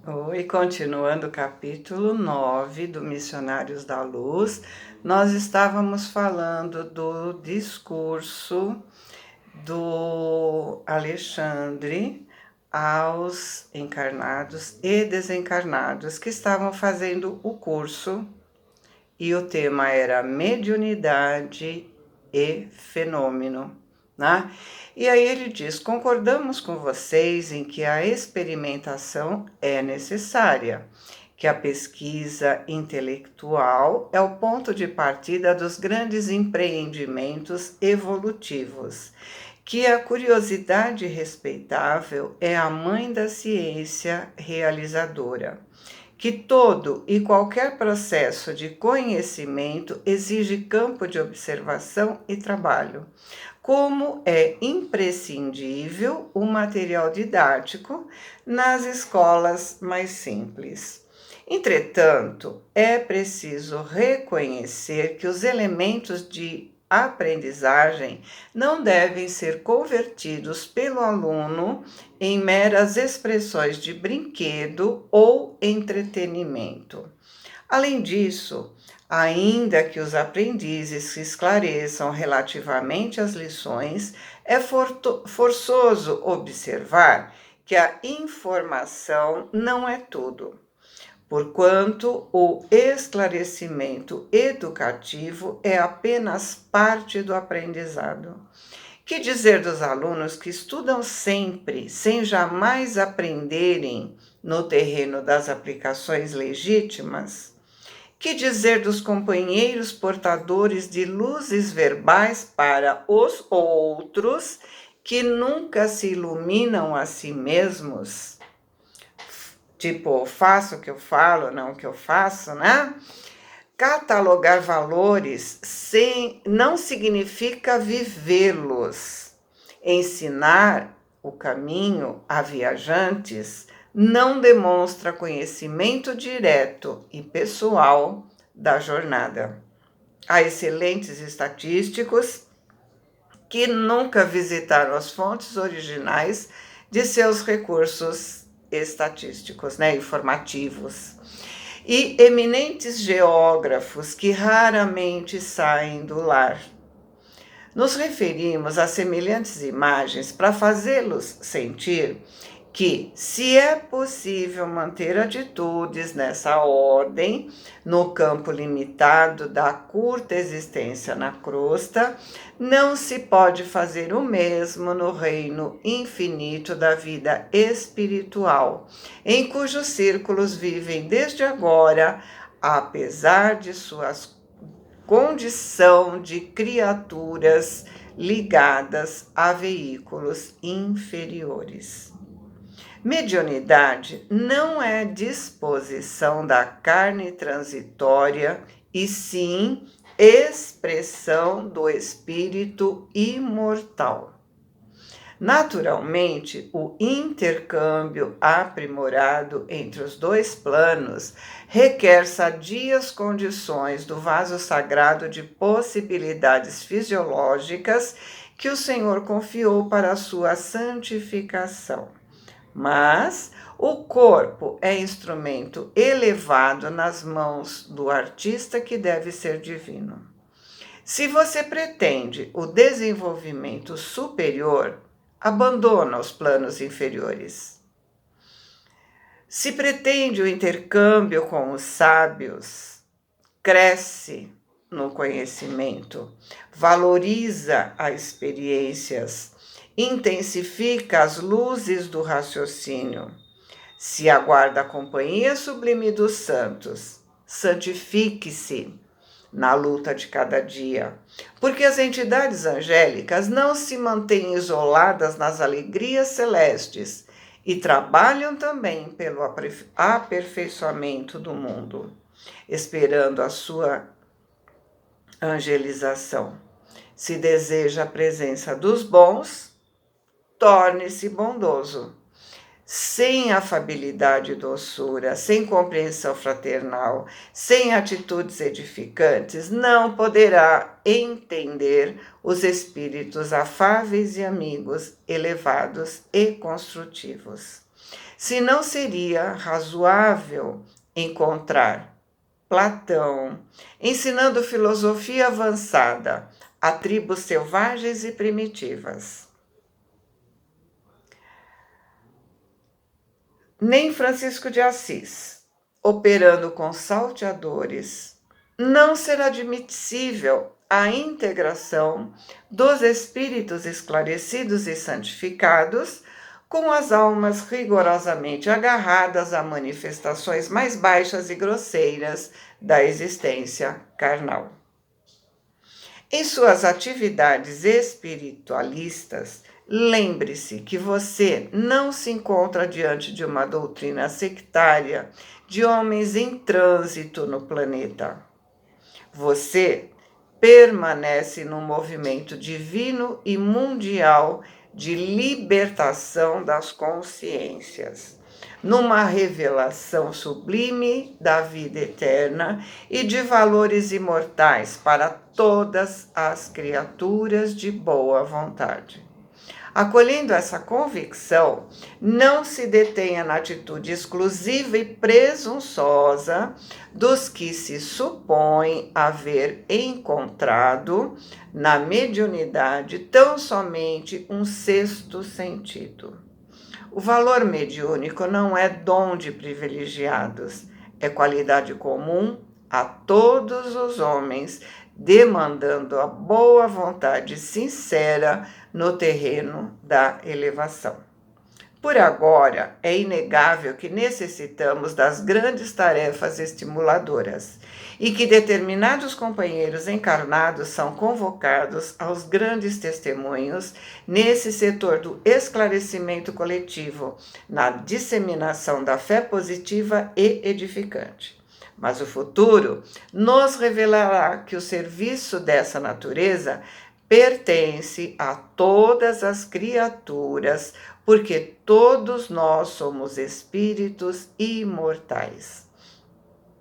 Oi, continuando o capítulo 9 do Missionários da Luz, nós estávamos falando do discurso do Alexandre aos encarnados e desencarnados que estavam fazendo o curso, e o tema era mediunidade e fenômeno, né? E aí ele diz: concordamos com vocês em que a experimentação é necessária, que a pesquisa intelectual é o ponto de partida dos grandes empreendimentos evolutivos, que a curiosidade respeitável é a mãe da ciência realizadora, que todo e qualquer processo de conhecimento exige campo de observação e trabalho, como é imprescindível o material didático nas escolas mais simples. Entretanto, é preciso reconhecer que os elementos de aprendizagem não devem ser convertidos pelo aluno em meras expressões de brinquedo ou entretenimento. Além disso, ainda que os aprendizes se esclareçam relativamente às lições, é forçoso observar que a informação não é tudo, porquanto o esclarecimento educativo é apenas parte do aprendizado. Que dizer dos alunos que estudam sempre, sem jamais aprenderem no terreno das aplicações legítimas? Que dizer dos companheiros portadores de luzes verbais para os outros, que nunca se iluminam a si mesmos? Tipo, faço o que eu falo, não o que eu faço, né? Catalogar valores não significa vivê-los. Ensinar o caminho a viajantes não demonstra conhecimento direto e pessoal da jornada. Há excelentes estatísticos que nunca visitaram as fontes originais de seus recursos estatísticos, né, informativos, e eminentes geógrafos que raramente saem do lar. Nos referimos a semelhantes imagens para fazê-los sentir que, se é possível manter atitudes nessa ordem, no campo limitado da curta existência na crosta, não se pode fazer o mesmo no reino infinito da vida espiritual, em cujos círculos vivem desde agora, apesar de suas condição de criaturas ligadas a veículos inferiores. Mediunidade não é disposição da carne transitória, e sim expressão do espírito imortal. Naturalmente, o intercâmbio aprimorado entre os dois planos requer sadias condições do vaso sagrado de possibilidades fisiológicas que o Senhor confiou para a sua santificação. Mas o corpo é instrumento elevado nas mãos do artista que deve ser divino. Se você pretende o desenvolvimento superior, abandona os planos inferiores. Se pretende o intercâmbio com os sábios, cresce no conhecimento, valoriza as experiências, intensifica as luzes do raciocínio. Se aguarda a companhia sublime dos santos, santifique-se na luta de cada dia, porque as entidades angélicas não se mantêm isoladas nas alegrias celestes e trabalham também pelo aperfeiçoamento do mundo, esperando a sua angelização. Se deseja a presença dos bons, torne-se bondoso. Sem afabilidade e doçura, sem compreensão fraternal, sem atitudes edificantes, não poderá entender os espíritos afáveis e amigos, elevados e construtivos. Se não seria razoável encontrar Platão ensinando filosofia avançada a tribos selvagens e primitivas. Nem Francisco de Assis, operando com salteadores, não será admissível a integração dos espíritos esclarecidos e santificados com as almas rigorosamente agarradas a manifestações mais baixas e grosseiras da existência carnal. Em suas atividades espiritualistas, lembre-se que você não se encontra diante de uma doutrina sectária de homens em trânsito no planeta. Você permanece num movimento divino e mundial de libertação das consciências, numa revelação sublime da vida eterna e de valores imortais para todas as criaturas de boa vontade. Acolhendo essa convicção, não se detenha na atitude exclusiva e presunçosa dos que se supõem haver encontrado na mediunidade tão somente um sexto sentido. O valor mediúnico não é dom de privilegiados, é qualidade comum a todos os homens, demandando a boa vontade sincera no terreno da elevação. Por agora, é inegável que necessitamos das grandes tarefas estimuladoras e que determinados companheiros encarnados são convocados aos grandes testemunhos nesse setor do esclarecimento coletivo, na disseminação da fé positiva e edificante. Mas o futuro nos revelará que o serviço dessa natureza pertence a todas as criaturas, porque todos nós somos espíritos imortais.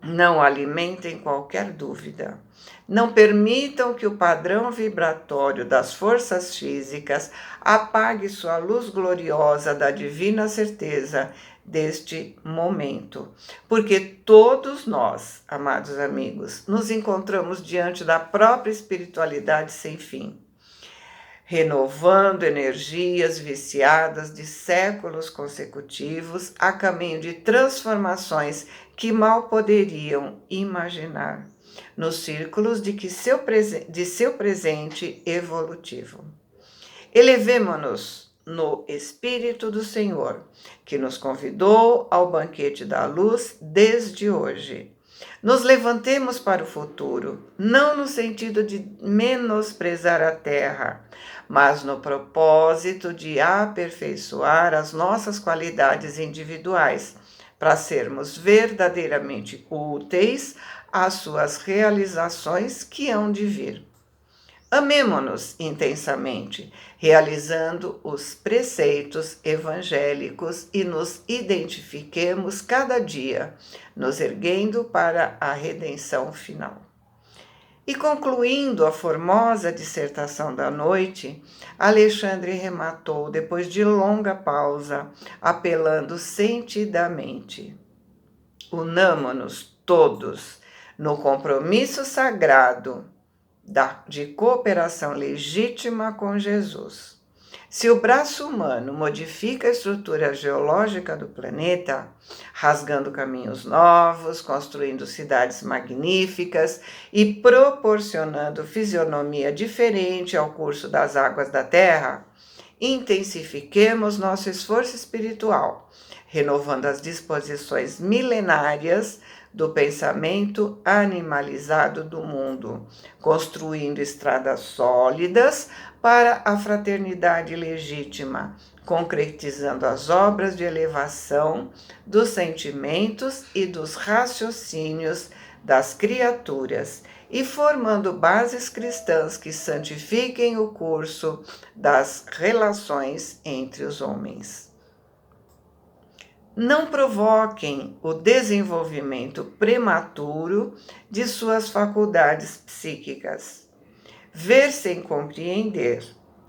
Não alimentem qualquer dúvida. Não permitam que o padrão vibratório das forças físicas apague sua luz gloriosa da divina certeza deste momento, porque todos nós, amados amigos, nos encontramos diante da própria espiritualidade sem fim, renovando energias viciadas de séculos consecutivos a caminho de transformações que mal poderiam imaginar nos círculos de seu presente evolutivo. Elevemo-nos no Espírito do Senhor, que nos convidou ao banquete da luz desde hoje. Nos levantemos para o futuro, não no sentido de menosprezar a terra, mas no propósito de aperfeiçoar as nossas qualidades individuais, para sermos verdadeiramente úteis às suas realizações que hão de vir. Amemo-nos intensamente, realizando os preceitos evangélicos e nos identifiquemos cada dia, nos erguendo para a redenção final. E concluindo a formosa dissertação da noite, Alexandre rematou, depois de longa pausa, apelando sentidamente: unamo-nos todos no compromisso sagrado de cooperação legítima com Jesus. Se o braço humano modifica a estrutura geológica do planeta, rasgando caminhos novos, construindo cidades magníficas e proporcionando fisionomia diferente ao curso das águas da Terra, intensifiquemos nosso esforço espiritual, renovando as disposições milenárias do pensamento animalizado do mundo, construindo estradas sólidas para a fraternidade legítima, concretizando as obras de elevação dos sentimentos e dos raciocínios das criaturas e formando bases cristãs que santifiquem o curso das relações entre os homens. Não provoquem o desenvolvimento prematuro de suas faculdades psíquicas. Ver sem compreender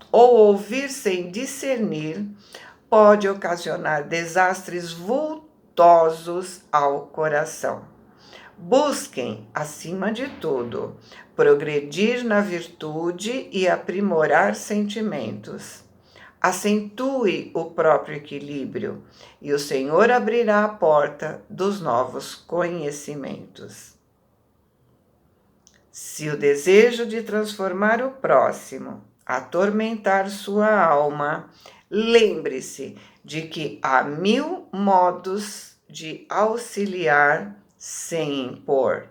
ou ouvir sem discernir pode ocasionar desastres vultosos ao coração. Busquem, acima de tudo, progredir na virtude e aprimorar sentimentos. Acentue o próprio equilíbrio e o Senhor abrirá a porta dos novos conhecimentos. Se o desejo de transformar o próximo atormentar sua alma, lembre-se de que há 1000 modos de auxiliar sem impor,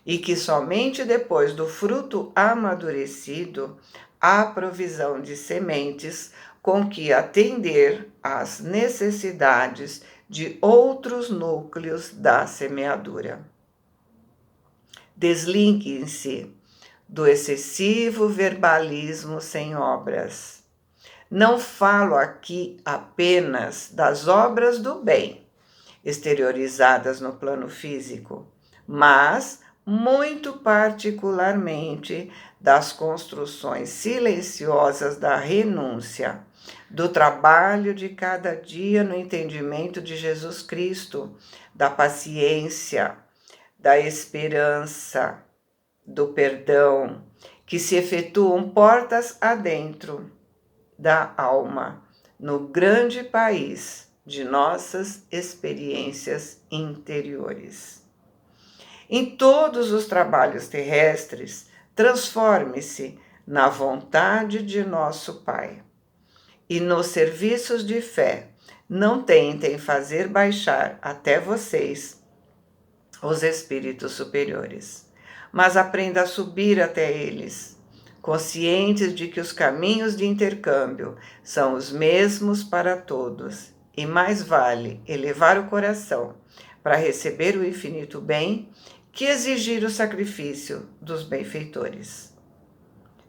e que somente depois do fruto amadurecido há provisão de sementes com que atender às necessidades de outros núcleos da semeadura. Desliguem-se do excessivo verbalismo sem obras. Não falo aqui apenas das obras do bem, exteriorizadas no plano físico, mas muito particularmente das construções silenciosas da renúncia, do trabalho de cada dia no entendimento de Jesus Cristo, da paciência, da esperança, do perdão, que se efetuam portas adentro da alma, no grande país de nossas experiências interiores. Em todos os trabalhos terrestres, transforme-se na vontade de nosso Pai. E nos serviços de fé, não tentem fazer baixar até vocês os espíritos superiores, mas aprenda a subir até eles, conscientes de que os caminhos de intercâmbio são os mesmos para todos, e mais vale elevar o coração para receber o infinito bem que exigir o sacrifício dos benfeitores.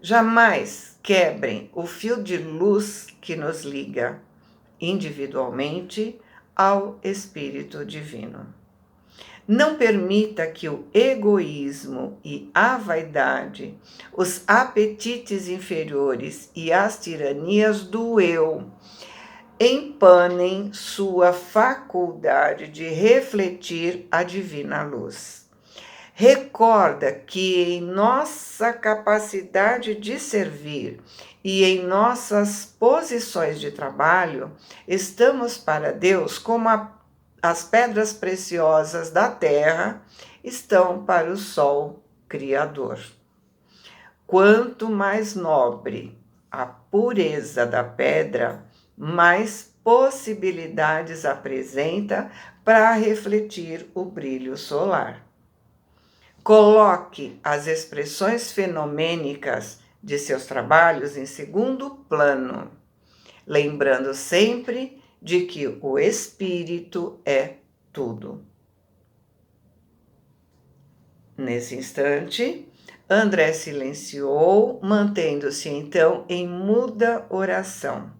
Jamais quebrem o fio de luz que nos liga individualmente ao Espírito Divino. Não permita que o egoísmo e a vaidade, os apetites inferiores e as tiranias do eu empanem sua faculdade de refletir a divina luz. Recorda que em nossa capacidade de servir e em nossas posições de trabalho, estamos para Deus como as pedras preciosas da terra estão para o sol criador. Quanto mais nobre a pureza da pedra, mais possibilidades apresenta para refletir o brilho solar. Coloque as expressões fenomênicas de seus trabalhos em segundo plano, lembrando sempre de que o espírito é tudo. Nesse instante, André silenciou, mantendo-se então em muda oração.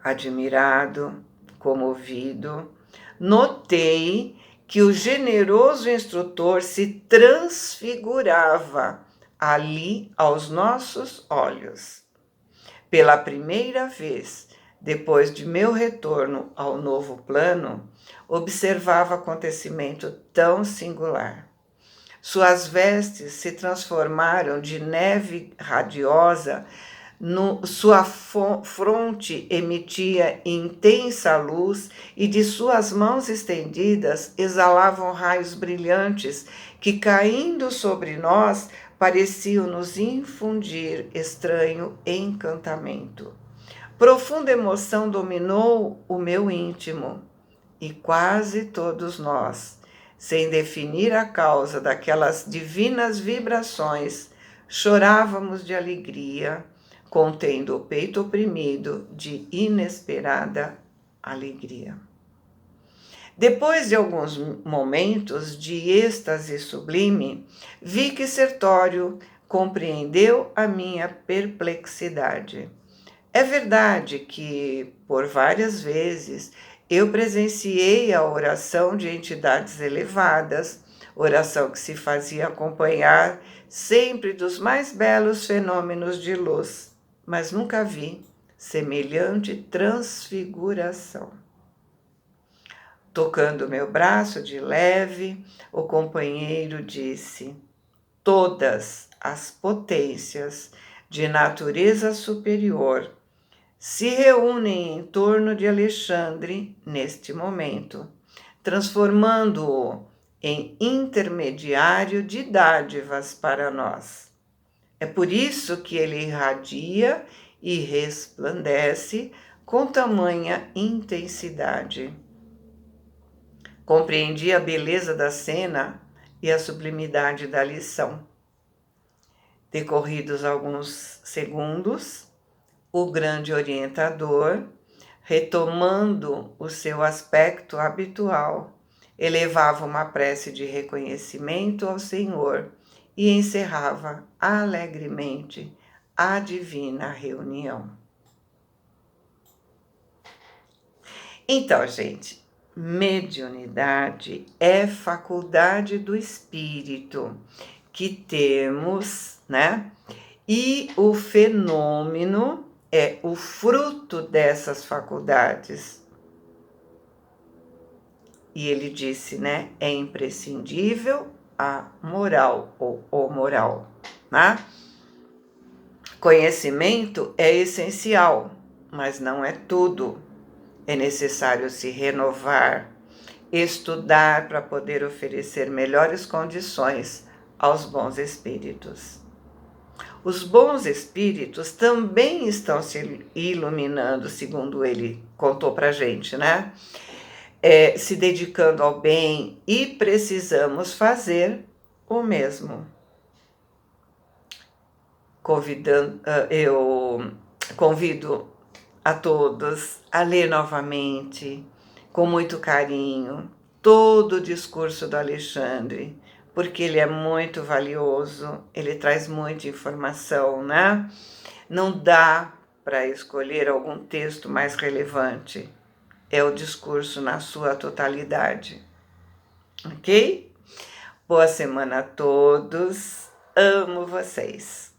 Admirado, comovido, notei que o generoso instrutor se transfigurava ali aos nossos olhos. Pela primeira vez, depois de meu retorno ao novo plano, observava acontecimento tão singular. Suas vestes se transformaram de neve radiosa, sua fronte emitia intensa luz e de suas mãos estendidas exalavam raios brilhantes que, caindo sobre nós, pareciam nos infundir estranho encantamento. Profunda emoção dominou o meu íntimo e quase todos nós, sem definir a causa daquelas divinas vibrações, chorávamos de alegria, contendo o peito oprimido de inesperada alegria. Depois de alguns momentos de êxtase sublime, vi que Sertório compreendeu a minha perplexidade. É verdade que, por várias vezes, eu presenciei a oração de entidades elevadas, oração que se fazia acompanhar sempre dos mais belos fenômenos de luz, mas nunca vi semelhante transfiguração. Tocando meu braço de leve, o companheiro disse: todas as potências de natureza superior se reúnem em torno de Alexandre neste momento, transformando-o em intermediário de dádivas para nós. É por isso que ele irradia e resplandece com tamanha intensidade. Compreendi a beleza da cena e a sublimidade da lição. Decorridos alguns segundos, o grande orientador, retomando o seu aspecto habitual, elevava uma prece de reconhecimento ao Senhor e encerrava alegremente a divina reunião. Então, gente, mediunidade é faculdade do espírito que temos, né? E o fenômeno é o fruto dessas faculdades. E ele disse, né? É imprescindível a moral ou o moral, né? Conhecimento é essencial, mas não é tudo. É necessário se renovar, estudar para poder oferecer melhores condições aos bons espíritos. Os bons espíritos também estão se iluminando, segundo ele contou para a gente, né? Se dedicando ao bem e precisamos fazer o mesmo. Eu convido a todos a ler novamente, com muito carinho, todo o discurso do Alexandre, porque ele é muito valioso, ele traz muita informação, né? Não dá para escolher algum texto mais relevante, é o discurso na sua totalidade, ok? Boa semana a todos, amo vocês!